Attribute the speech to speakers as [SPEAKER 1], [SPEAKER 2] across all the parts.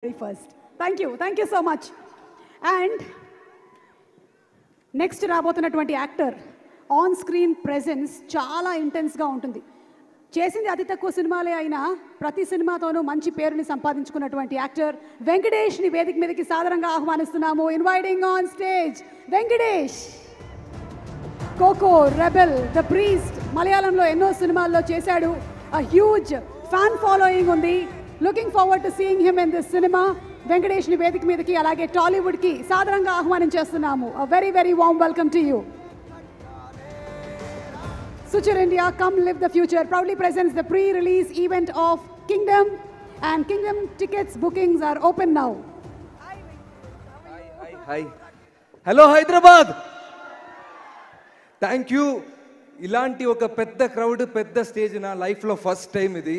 [SPEAKER 1] very first. Thank you so much. And next రాబోతున్నటువంటి actor on screen presence చాలా ఇంటెన్స్గా ఉంటుంది. చేసింది అతి తక్కువ సినిమాలే అయినా ప్రతి సినిమాతోనూ మంచి పేరుని సంపాదించుకున్నటువంటి యాక్టర్ వెంకటేష్ని వేదిక మీదకి సాదరంగా ఆహ్వానిస్తున్నాము. Inviting on stage Venkatesh. Kho Kho, Rebel, the Priest, మలయాళంలో ఎన్నో సినిమాల్లో చేశాడు. అ హ్యూజ్ ఫ్యాన్ ఫాలోయింగ్ ఉంది. Looking forward to seeing him in this cinema. వెంకటేష్ని వేదిక మీదకి అలాగే టాలీవుడ్కి సాదరంగా ఆహ్వానించేస్తున్నాము. A very very warm welcome to you. Suture India, Come Live the Future proudly presents the pre-release event of Kingdom, and Kingdom tickets bookings are open now.
[SPEAKER 2] Hi. Hello Hyderabad. Thank you. ఇలాంటి ఒక పెద్ద crowd, పెద్ద stage నా లైఫ్లో first time ఇది.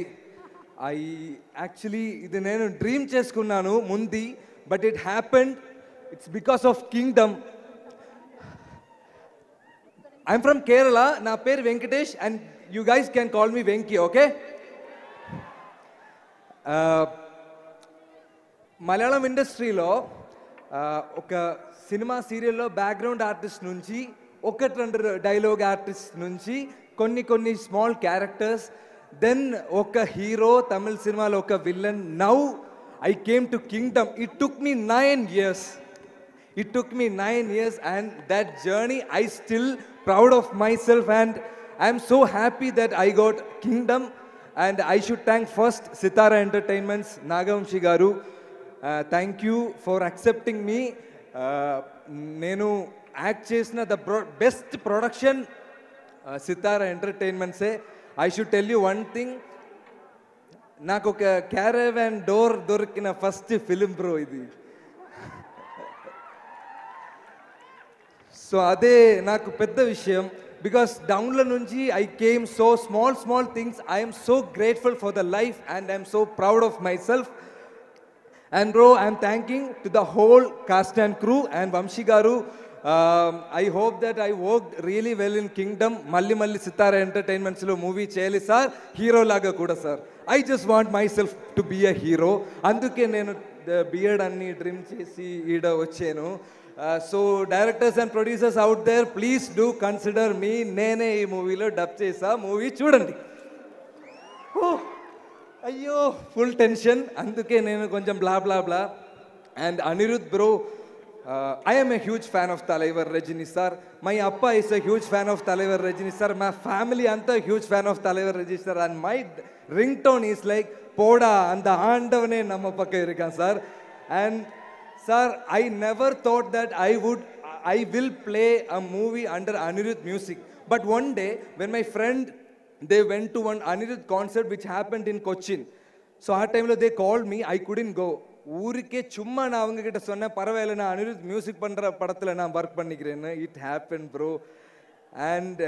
[SPEAKER 2] ఇది నేను dream చేసుకున్నాను ముందు, but it happened. It's because of Kingdom. I'm from Kerala. నా పేరు Venkatesh and you guys can call me Venki, okay? Malayalam ఇండస్ట్రీలో ఒక సినిమా సీరియల్లో బ్యాక్గ్రౌండ్ ఆర్టిస్ట్ నుంచి, ఒకటి రెండు డైలాగ్ ఆర్టిస్ట్ నుంచి కొన్ని స్మాల్ క్యారెక్టర్స్, దెన్ ఒక హీరో, తమిళ సినిమాలో ఒక villain. Now I came to Kingdom. It took me 9 years and that journey I still proud of myself, and I'm so happy that I got Kingdom. And I should thank first Sitara Entertainments, Nagamshi garu. Thank you for accepting me. Nenu act chesina the best production Sitara Entertainments. I should tell you one thing, నాకు ఒక caravan door దొరికిన first film bro ఇది. So అదే నాకు పెద్ద విషయం, because డౌన్లో నుంచి I came so small things. I'm so grateful for the life and I'm so proud of myself. And bro, I'm thanking to the whole cast and crew and Vamsi garu. I hope that I worked really well in Kingdom. మళ్ళీ సితారా ఎంటర్టైన్మెంట్స్లో movie చేయాలి sir, hero లాగా కూడా sir. I just want myself to be a hero. అందుకే నేను beard అన్ని dream చేసి ఈడ వచ్చాను. So directors and producers out there, please do consider me. నేనే ఈ మూవీలో డబ్ చేసా, మూవీ చూడండి. అయ్యో ఫుల్ టెన్షన్, అందుకే నేను కొంచెం blah. And Anirudh bro, I am a huge fan of Talaivar Rajini sir. My appa is a huge fan of Talaivar Rajini sir. My family anta huge fan of Talaivar Rajini sir. And my ringtone is like Poda and the Andavane Namma Pakka Irukan sir. And sir, I never thought that I will play a movie under Anirudh music. But one day, when my friend, they went to one Anirudh concert which happened in Cochin. So at time they called me, I couldn't go. ஊருக்கே சும்மா நான் அவங்க கிட்ட சொன்னேன், பரவாயில்ல நான் Anirudh music பண்ணுற படத்தில் நான் ஒர்க் பண்ணிக்கிறேன்னு. It happen bro. And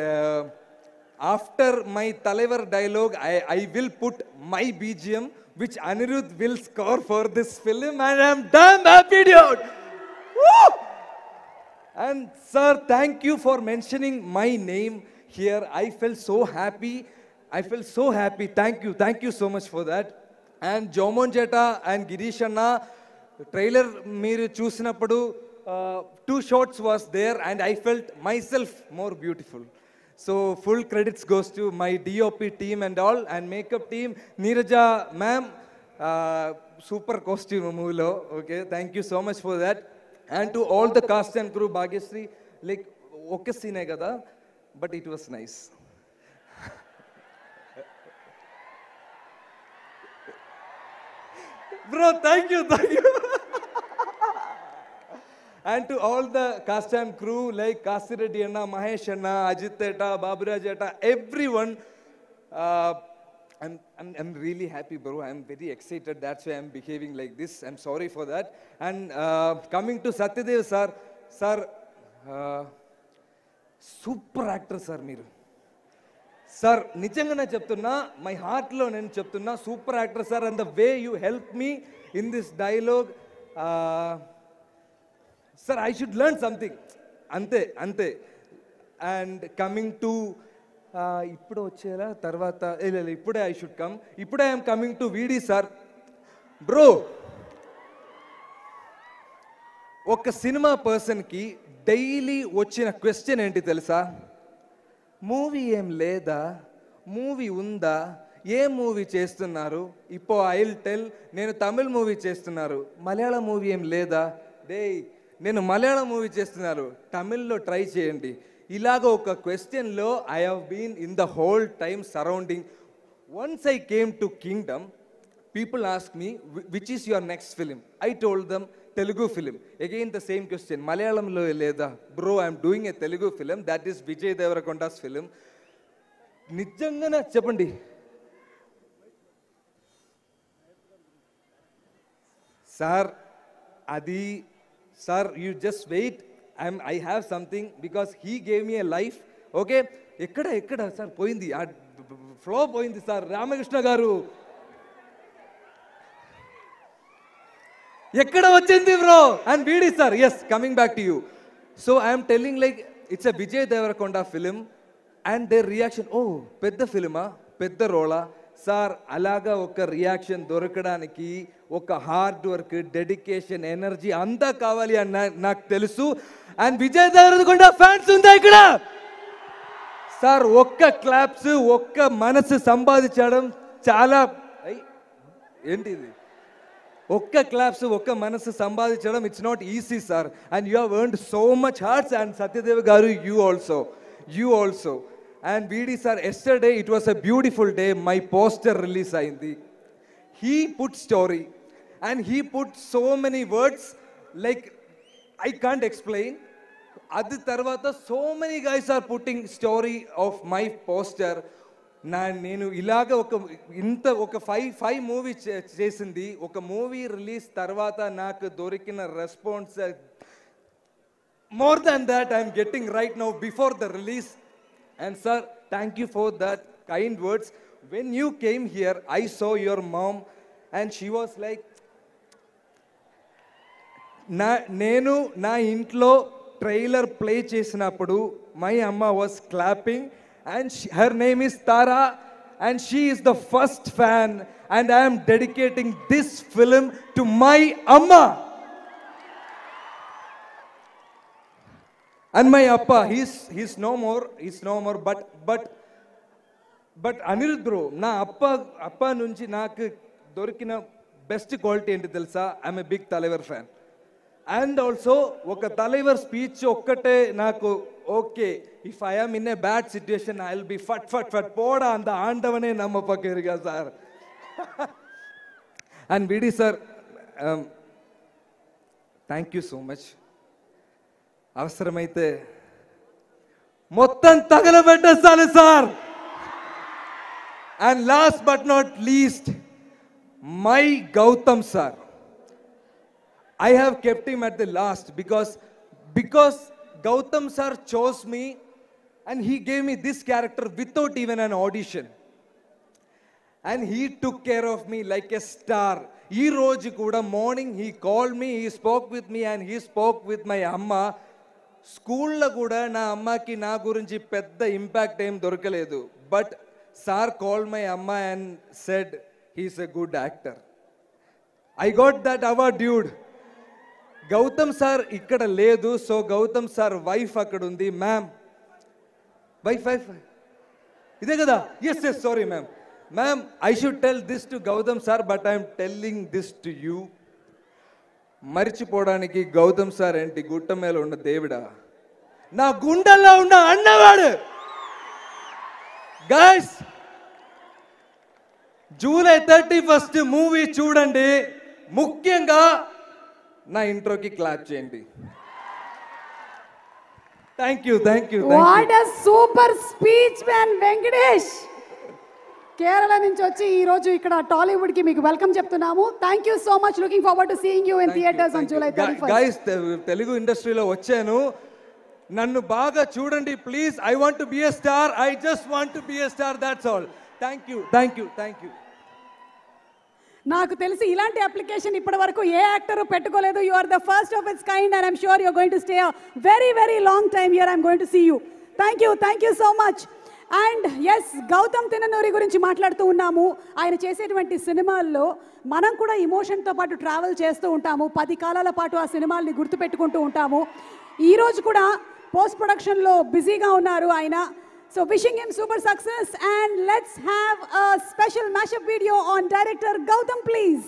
[SPEAKER 2] after my தலைவர் dialogue I will put my BGM which Anirudh will score for this film, and I'm damn happy, dude. Woo! And sir, thank you for mentioning my name here. I felt so happy. Thank you so much for that. And Jomon Jetta and Girish Anna, trailer మీరు చూసినప్పుడు 2 shots was there and I felt myself more beautiful. So full credits goes to my DOP team and all, and makeup team. Neeraja ma'am, super costume movie. Okay, thank you so much for that. And to all the cast and crew, Bhagyashree, like okay scene hai kada, but it was nice. Bro, thank you. And to all the cast and crew like Kasi Reddy Anna, Mahesh Anna, Ajit Etta, Baburaj Etta, everyone. I'm really happy, bro. I'm very excited. That's why I'm behaving like this. I'm sorry for that. And coming to Satyadev sir, super actor sir మీరు. Sir నిజంగా నేను చెప్తున్నా, my హార్ట్లో నేను చెప్తున్నా, super actor sir. And the way you help me in this dialogue sir, I should learn something. అంతే. And coming to ఇప్పుడు వచ్చేలా తర్వాత ఇప్పుడే ఐ షుడ్ కమ్. ఇప్పుడే ఐఎమ్ కమింగ్ టు వీడి సార్. బ్రో, ఒక సినిమా పర్సన్కి డైలీ వచ్చిన క్వశ్చన్ ఏంటి తెలుసా? మూవీ ఏం లేదా, మూవీ ఉందా, ఏ మూవీ చేస్తున్నారు? ఇప్పుడు ఐ విల్ టెల్, నేను తమిళ్ మూవీ చేస్తున్నారు, మలయాళం మూవీ ఏం లేదా? నేను మలయాళం మూవీ చేస్తున్నారు, తమిళ్లో ట్రై చేయండి. ఇలాగ ఒక క్వశ్చన్లో I have been in the whole time surrounding. Once I came to kingdom, people ask me, which is your next film? I told them, Telugu film. Again the same question, Malayalam lo leda? Bro, I am doing a Telugu film, that is Vijay Devarakonda's film. Nijangana cheppandi. Sir, Adi, sir, you just wait. I have something because he gave me a life. Okay? Ekkada sir poindi. Flow poindi sir. Ramakrishna garu. Ekkada vachindi bro? And VD sir, yes, coming back to you. So I am telling like it's a Vijay Devarakonda film and their reaction, oh, pedda filma, pedda rola. Sir, alaga oka reaction dorakadaniki oka hard work, dedication, energy anta kavali ani నాకు తెలుసు. And Vijay Devarakonda fans unda ikkada. Sir, ఒక్క claps, ఒక్క మనసు సంపాదించడం చాలా ఏంటి ఇది? ఒక్క క్లాప్స్, ఒక్క మనసు సంపాదించడం, it's not easy sir. And you have earned so much hearts. And Satyadev garu, you also. And వీడి sir, yesterday it was a beautiful day. My poster release అయింది. He put story and he put so many words like I can't explain. అది తర్వాత so many guys are putting story of my poster. నేను ఇలాగ ఒక five movie చేసింది. ఒక movie release తర్వాత నాకు దొరికిన response more than that I'm getting right now before the release. And sir, thank you for that kind words. When you came here, I saw your mom and she was like, నేను నా ఇంట్లో trailer play చేసినప్పుడు my అమ్మ was clapping. And her name is Tara and she is the first fan and I am dedicating this film to my amma. And my appa, he's no more but Anirudh bro, na appa nunchi naaku dorikina best quality enti telusa? I am a big Talaivar fan. And also oka Talaivar speech okkate naaku okay, if I am in a bad situation, I will be fat poda and the andavane nammapakku irga sir. And VD sir, thank you so much. అవసరమైతే మొత్తం తగలబెట్టేస్తాను sir. And last but not least, my Gautam sir. I have kept him at the last because Gautam sir chose me and he gave me this character without even an audition. And he took care of me like a star. Ee roju kuda morning he called me, he spoke with me and he spoke with my amma. School la kuda na amma ki na gurinchi pedda impact em dorkaledu. But sir called my amma and said he's a good actor. I got that award, dude. Gautam sir ఇక్కడ లేదు, so Gautam sir wife అక్కడ ఉంది. Ma'am, wife ఇదే కదా? Yes sorry ma'am, I should tell this to Gautham sir but I'm telling this to you. మర్చిపోవడానికి Gautham sir ఏంటి గుట్ట మీద ఉన్న దేవుడా, నా గుండెల్లో ఉన్న అన్నవాడు. గైస్, జూలై 31 మూవీ చూడండి. ముఖ్యంగా నా ఇంట్రోకి క్లాప్ చేయండి. Thank you.
[SPEAKER 1] What a super speech man Venkatesh. Kerala నుంచి వచ్చి ఈ రోజు ఇక్కడ టాలీవుడ్ కి మీకు వెల్కమ్ చెప్తున్నాము. Thank you so much. Looking forward to seeing you in theatres on July 31.
[SPEAKER 2] Guys, Telugu ఇండస్ట్రీలో వచ్చాను, నన్ను బాగా చూడండి please. I want to be a star. I just want to be a star, that's all. Thank you.
[SPEAKER 1] నాకు తెలిసి ఇలాంటి application ఇప్పటి వరకు ఏ యాక్టర్ పెట్టుకోలేదు. You are the first of its kind and I'm sure you are going to stay a very long time here. I'm going to see you. Thank you so much. And yes, Gautam Tinnanuri గురించి మాట్లాడుతూ ఉన్నాము. ఆయన చేసేటువంటి సినిమాల్లో మనం కూడా ఇమోషన్తో పాటు travel చేస్తూ ఉంటాము. 10 కాలాల పాటు ఆ సినిమాల్ని గుర్తుపెట్టుకుంటూ ఉంటాము. ఈరోజు కూడా పోస్ట్ ప్రొడక్షన్లో బిజీగా ఉన్నారు ఆయన. So wishing him super success and let's have a special mashup video on director Gautam please.